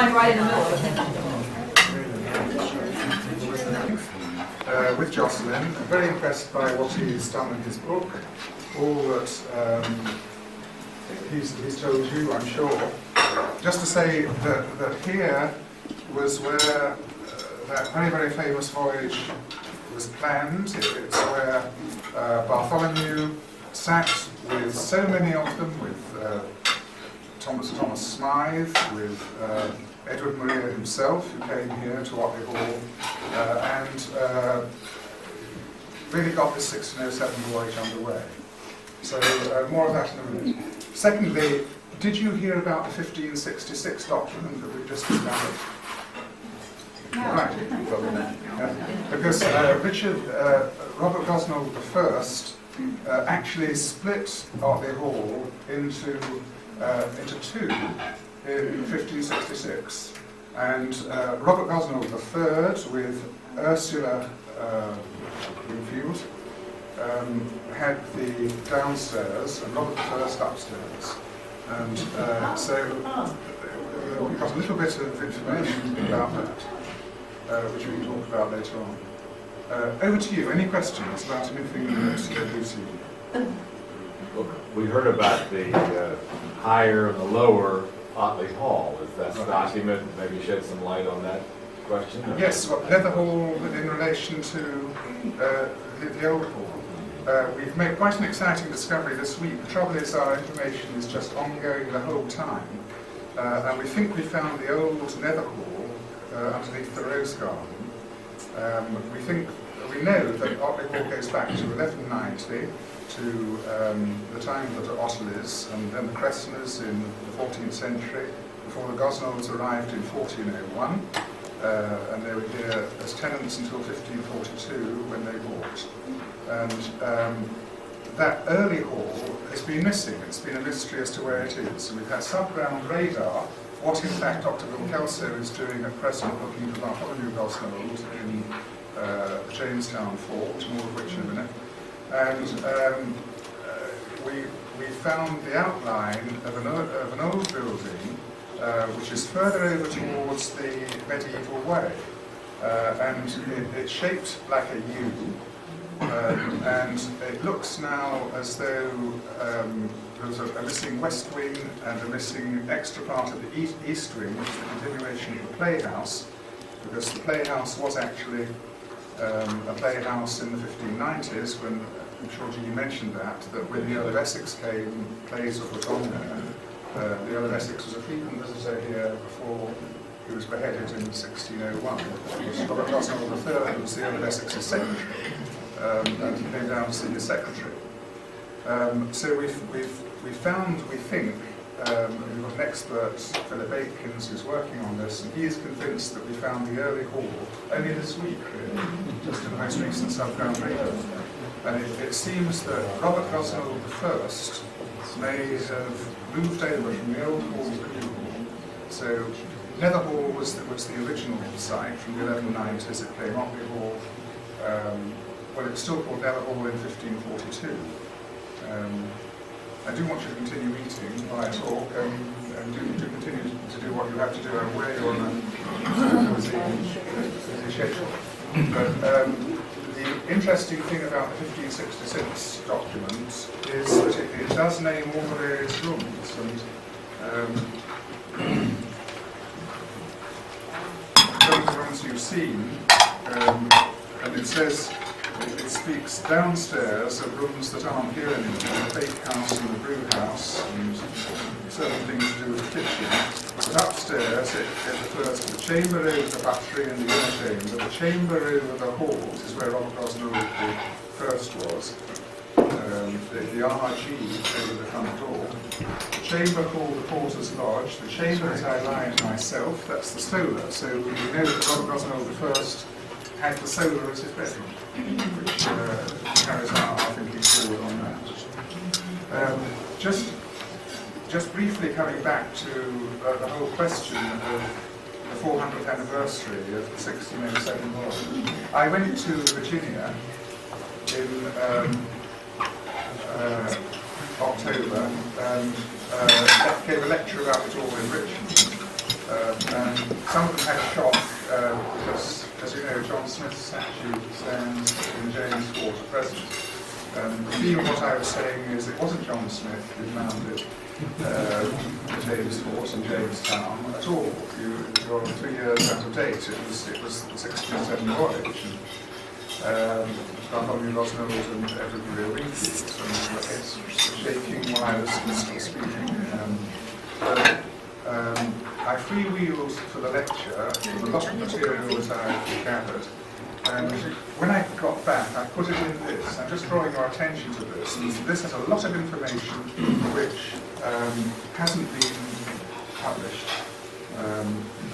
line right in the middle of it. With Jocelyn, I'm very impressed by what he's done in his book, all that he's told you, I'm sure. Just to say that here was where that very, very famous voyage was planned. It's where Bartholomew sat with so many of them, with Thomas Smythe, with Edward Maria himself, who came here to Otley Hall, and really got this 1607 voyage underway. So more of that in a minute. Secondly, did you hear about the 1566 document that we've just established? No. Right. Because Robert Gosnold I actually split Otley Hall into two in 1566, and Robert Gosnold III with Ursula Wingfield had the downstairs and Robert I upstairs, and so we've got a little bit of information about that, which we can talk about later on. Over to you. Any questions about anything that you've seen? We heard about the higher and the lower Otley Hall. Is that document? Maybe shed some light on that question? Yes, Leather Hall in relation to the old hall. We've made quite an exciting discovery this week. The trouble is our information is just ongoing the whole time. And we think we found the old Nether Hall underneath the Rose Garden. We know that Otley Hall goes back to 1190, to the time of the Otleys, and then the Cresceners in the 14th century, before the Gosnolds arrived in 1401, and they were here as tenants until 1542 when they bought. And that early hall has been missing. It's been a mystery as to where it is. And we've had subground radar. What in fact Dr. Bill Kelso is doing at present, looking for Bartholomew Gosnold in the Jamestown Fort, more of which in a minute. And we found the outline of an old building which is further over towards the medieval way, and it's shaped like a U, and it looks now as though there's a missing west wing and a missing extra part of the east wing, which is the continuation of the playhouse, because the playhouse was actually a playhouse in the 1590s, when, I'm sure you mentioned that when the Earl of Essex came, plays were put on there. The Earl of Essex was a frequent visitor here before he was beheaded in 1601. Robert Gosnold III was the Earl of Essex's secretary, and he came down to see his secretary. So we found, we think, we've got an expert, Philip Aikins, who's working on this, and he is convinced that we found the early hall only this week, really, just in the most recent subground radar. And it seems that Robert Gosnold I may have moved over from the old hall to the new hall. So Nether Hall was the original site from the 1190s. It became Otley Hall. Well, it was still called Nether Hall in 1542. I do want you to continue eating while I talk, and do continue to do what you have to do away on a busy schedule. But the interesting thing about the 1566 document is that it does name all the various rooms, and those rooms you've seen, and it says, it speaks downstairs of rooms that aren't here anymore, the bakehouse and the brew house, and certain things to do with the kitchen. But upstairs it refers to the chamber over the buttery and the inner chamber. The chamber over the halls is where Robert Gosnold first was. The RG over the front door. The chamber called the Porter's Lodge. The chamber that I lie in myself, that's the solar. So we know that Robert Gosnold I had the solar as his bedroom, which carries out our thinking forward on that. Just briefly coming back to the whole question of the 400th anniversary of the 1607 voyage. I went to Virginia in October and gave a lecture about it all in Richmond. And some of them had shock because, as you know, John Smith's statue stands in James Fort at present. The theme of what I was saying is it wasn't John Smith who founded James Fort in Jamestown at all. You're 3 years out of date. It was the 1607 voyage. Bartholomew Gosnold and everybody Wingfield, and it's shaking while I was speaking. But I freewheeled for the lecture with a lot of material that I gathered. And when I got back, I put it in this. I'm just drawing your attention to this. This has a lot of information which hasn't been published.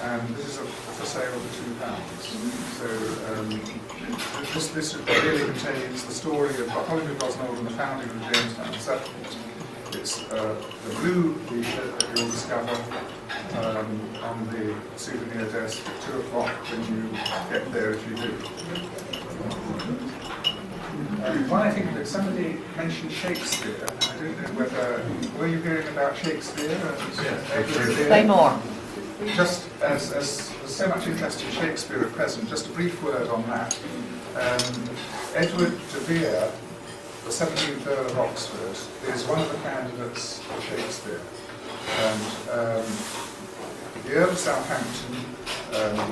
And this is for sale for £2. So this really contains the story of Bartholomew Gosnold and the founding of the Jamestown settlement. It's the blue leaflet that you'll discover on the souvenir desk at 2 o'clock when you get there, if you do. One, I think that somebody mentioned Shakespeare. I don't know whether, were you hearing about Shakespeare? Say more. Just as there's so much interest in Shakespeare at present, just a brief word on that. Edward de Vere, the 17th Earl of Oxford, is one of the candidates for Shakespeare. And the Earl of Southampton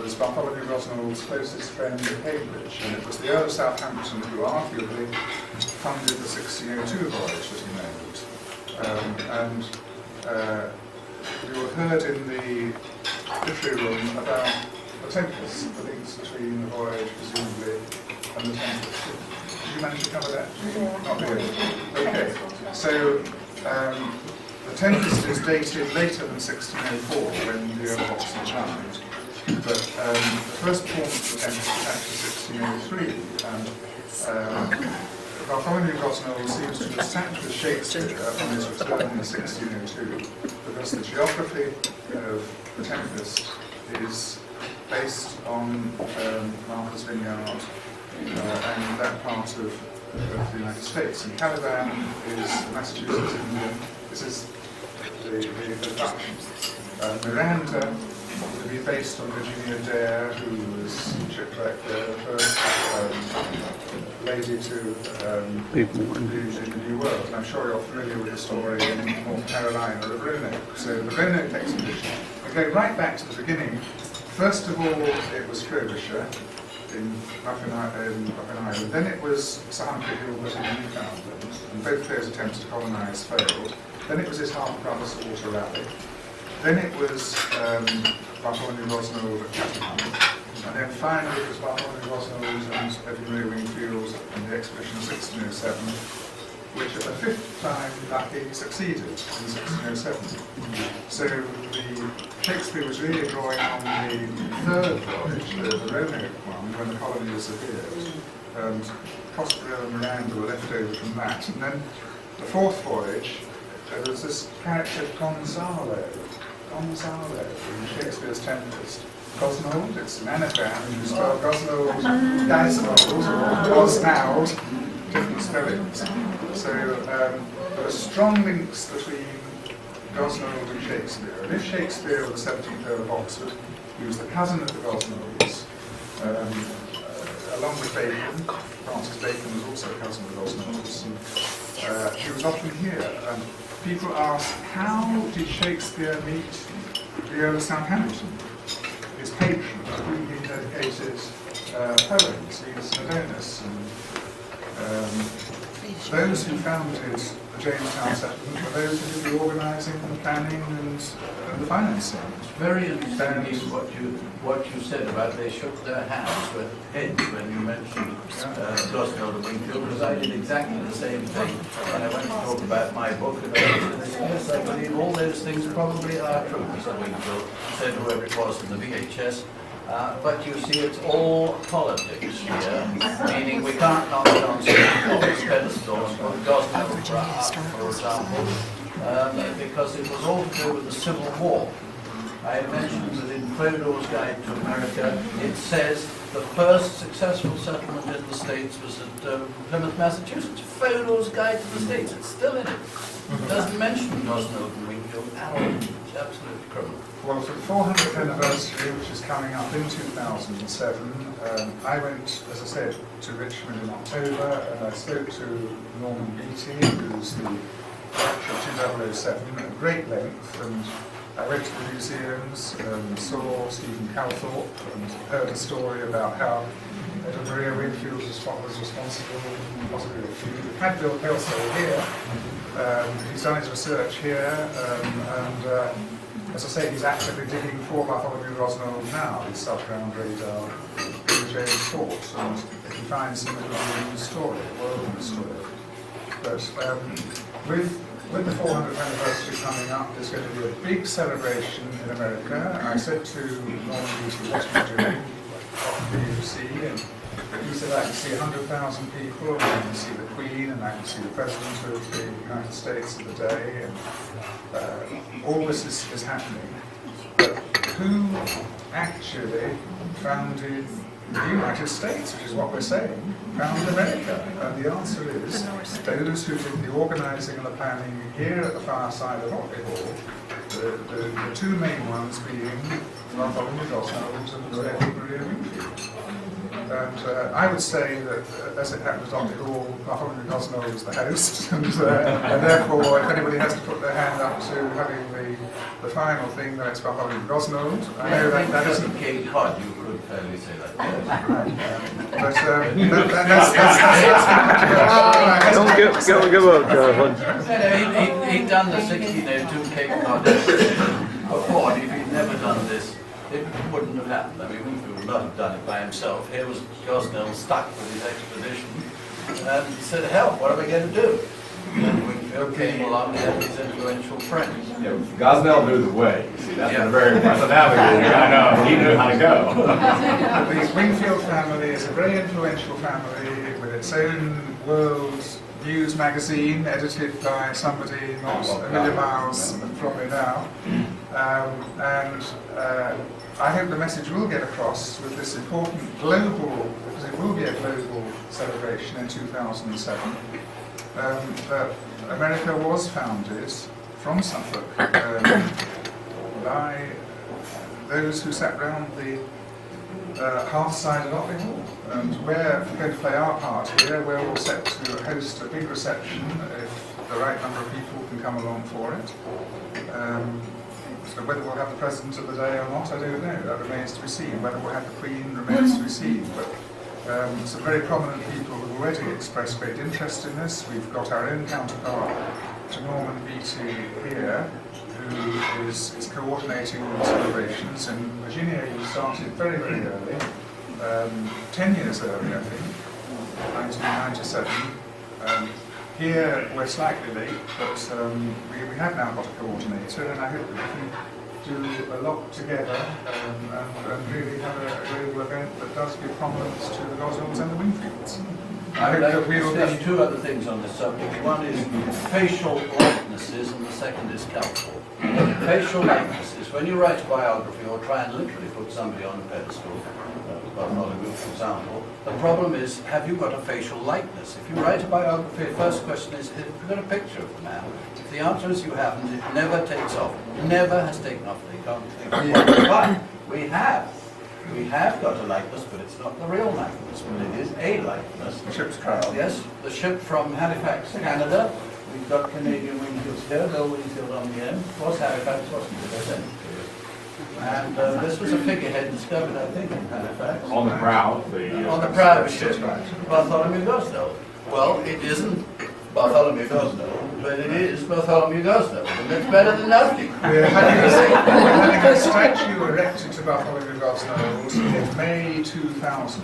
was Bartholomew Gosnold's closest friend in Cambridge, and it was the Earl of Southampton who arguably funded the 1602 voyage that he made. You heard in the literary room about the Tempest, the links between the voyage, presumably, and the Tempest. Did you manage to cover that? Yeah. Not really. Okay. So, the Tempest is dated later than 1604, when the Earl of Oxford died. But the first performance of the Tempest was actually 1603, and Bartholomew Gosnold seems to have sat with Shakespeare on his return in 1602, because the geography of the Tempest is based on Martha's Vineyard and that part of the United States. And Caliban is Massachusetts, England. This is the Dutch. Miranda would be based on Virginia Dare, who was shipwrecked there, the first lady to leave the New World. And I'm sure you're familiar with the story in North Carolina of Roanoke. So the Roanoke expedition, we go right back to the beginning. First of all, it was Frobisher up in Ireland. Then it was Sir Humphrey Gilbert in Newfoundland, and both those attempts to colonise failed. Then it was his half-brother Sir Walter Raleigh. Then it was Bartholomew Gosnold at Cheltenham. And then finally it was Bartholomew Gosnold and Edward Wingfield in the expedition of 1607, which at the fifth time lucky succeeded in 1607. So Shakespeare was really drawing on the third voyage, the Roanoke one, when the colony disappeared. And Prospero and Miranda were left over from that. And then the fourth voyage, there was this character Gonzalo in Shakespeare's Tempest. Gosnold, it's an anagram, you spell Gosnold, Gosnold, different spellings. So there are strong links between Gosnold and Shakespeare. And if Shakespeare was the 17th Earl of Oxford, he was the cousin of the Gosnolds, along with Bacon. Francis Bacon was also a cousin of the Gosnolds. And, he was often here. And people ask, how did Shakespeare meet the Earl of Southampton, his patron, to whom he dedicated poems? He's an Adonis. Those who founded the Jamestown settlement were those who did the organising and the planning and the financing. It's very interesting what you said about they shook their hands with heads when you mentioned Gosnold and Wingfield, because I did exactly the same thing when I went to talk about my book. And yes, I believe all those things probably are true, Mr. Wingfield said, whoever it was in the VHS. But you see, it's all politics here, meaning we can't knock down Smith's pedestal and put Gosnold up, for example, because it was all to do with the Civil War. I mentioned that in Frodo's Guide to America, it says the first successful settlement in the States was at Plymouth, Massachusetts. Frodo's Guide to the States, it's still in it. It doesn't mention Gosnold and Wingfield at all. absolutely criminal. Well, for the 400th anniversary, which is coming up in 2007, I went, as I said, to Richmond in October, and I spoke to Norman Beattie, who's the director of 2007, at great length, and I went to the museums and saw Stephen Calthorpe and heard a story about how Edward Maria Wingfield was responsible, possibly a few. We've had Bill Kelso here. He's done his research here, and as I say, he's actively digging for Bartholomew Gosnold now, his subground radar in James Fort, and if he finds him, it'll be a new story, a world new story. But with the 400th anniversary coming up, there's going to be a big celebration in America. I said to Norman Beattie, what are you doing? What do you see? And he said, I can see 100,000 people, and I can see the Queen, and I can see the President of the United States of the day, and all this is happening. But who actually founded the United States, which is what we're saying, founded America? And the answer is those who did the organising and the planning here at the far side of Otley Hall, the two main ones being Bartholomew Gosnold and Edward Maria Wingfield. And I would say that, as it happens on the hall, Bartholomew Gosnold is the host, and therefore, if anybody has to put their hand up to having the final thing, then it's Bartholomew Gosnold. I know that isn't Cape Cod, you could fairly say that. but that's Don't give up, He'd done the 1602 Cape Cod before, and if he'd never done this, it wouldn't have happened. I mean, Wingfield would not have done it by himself. Here was Gosnell stuck with his expedition, and he said, hell, what am I going to do? And Wingfield came along and had his influential friends. Yeah, Gosnell knew the way. You see, that's a very impressive navigator. I know, he knew how to go. The Wingfield family is a very influential family with its own world news magazine, edited by somebody not a million miles from me now. And I hope the message will get across with this important global, because it will be a global celebration in 2007, that America was founded from Suffolk by those who sat round the half side of Otley Hall. And we're going to play our part here. We're all set to host a big reception if the right number of people can come along for it. So whether we'll have the President of the day or not, I don't know. That remains to be seen. Whether we'll have the Queen remains to be seen. But some very prominent people have already expressed great interest in this. We've got our own counterpart to Norman Beattie here, who is coordinating the celebrations. In Virginia, you started very, very early, 10 years early, I think, 1997. Here, we're slightly late, but we have now got a coordinator, and I hope that we can do a lot together and really have a global event that does give prominence to the Gosnells and the Wingfields. I would like to discuss two other things on this subject. One is facial likenesses, and the second is cultural. Facial likenesses. When you write a biography or try and literally put somebody on a pedestal, Bartholomew, for example, the problem is, have you got a facial likeness? If you write a biography, the first question is, have you got a picture of the man? If the answer is you haven't, it never takes off. Never has taken off. They can't think of one. But we have. We have got a likeness, but it's not the real likeness, but it is a likeness. The ship's crown. Yes, the ship from Halifax, Canada. We've got Canadian Wingfields here, no Wingfield on the end. It was Halifax, wasn't it? I sent it to you. And this was a figurehead discovered, I think, in Halifax. On the prow. On the prow of a ship, Bartholomew Gosnell. Well, it isn't Bartholomew Gosnell, but it is Bartholomew Gosnell, and it's better than nothing. We're having a statue erected to Bartholomew Gosnell in May 2000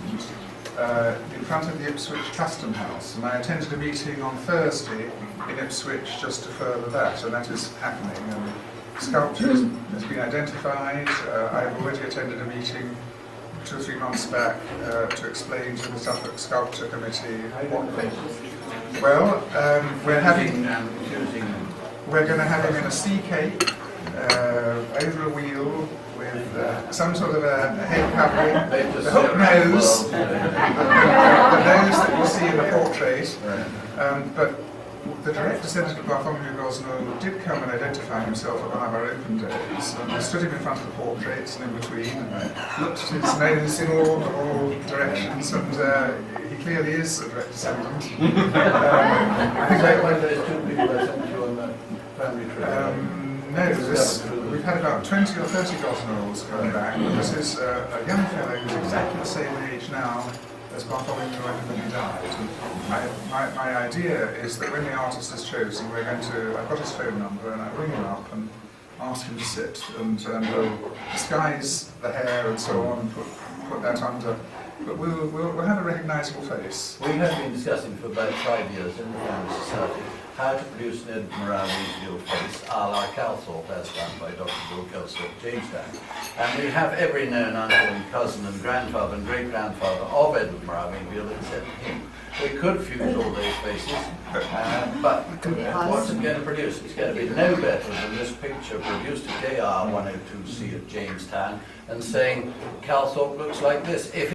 in front of the Ipswich Custom House, and I attended a meeting on Thursday in Ipswich just to further that, and that is happening. And sculpture has been identified. I've already attended a meeting 2 or 3 months back to explain to the Suffolk Sculpture Committee what. Well, we're going to have him in a sea cape over a wheel with some sort of a head covering, the hook nose, the nose that you see in the portrait. But the direct descendant of Bartholomew Gosnell did come and identify himself at one of our open days, and I stood him in front of the portraits and in between, and I looked at his nose in all directions, and he clearly is a direct descendant. I think One of those two people I sent you on the family trip. no, we've had about 20 or 30 Gosnells going back, but this is a young fellow who's exactly the same age now as Bartholomew when he died. And my idea is that when the artist is chosen, we're going to, I've got his phone number, and I ring him up and ask him to sit, and we'll disguise the hair and so on, and put that under, but we'll have a recognisable face. We have been discussing for about 5 years in the Family Society how to produce an Edinburgh Wingfield face a la Calthorpe, as done by Dr. Bill Kelso at Jamestown. And we have every known uncle and cousin and grandfather and great-grandfather of Edinburgh Wingfield except him. We could fuse all those faces, but what's it going to produce? It's going to be no better than this picture produced at JR 102C at Jamestown and saying Calthorpe looks like this. If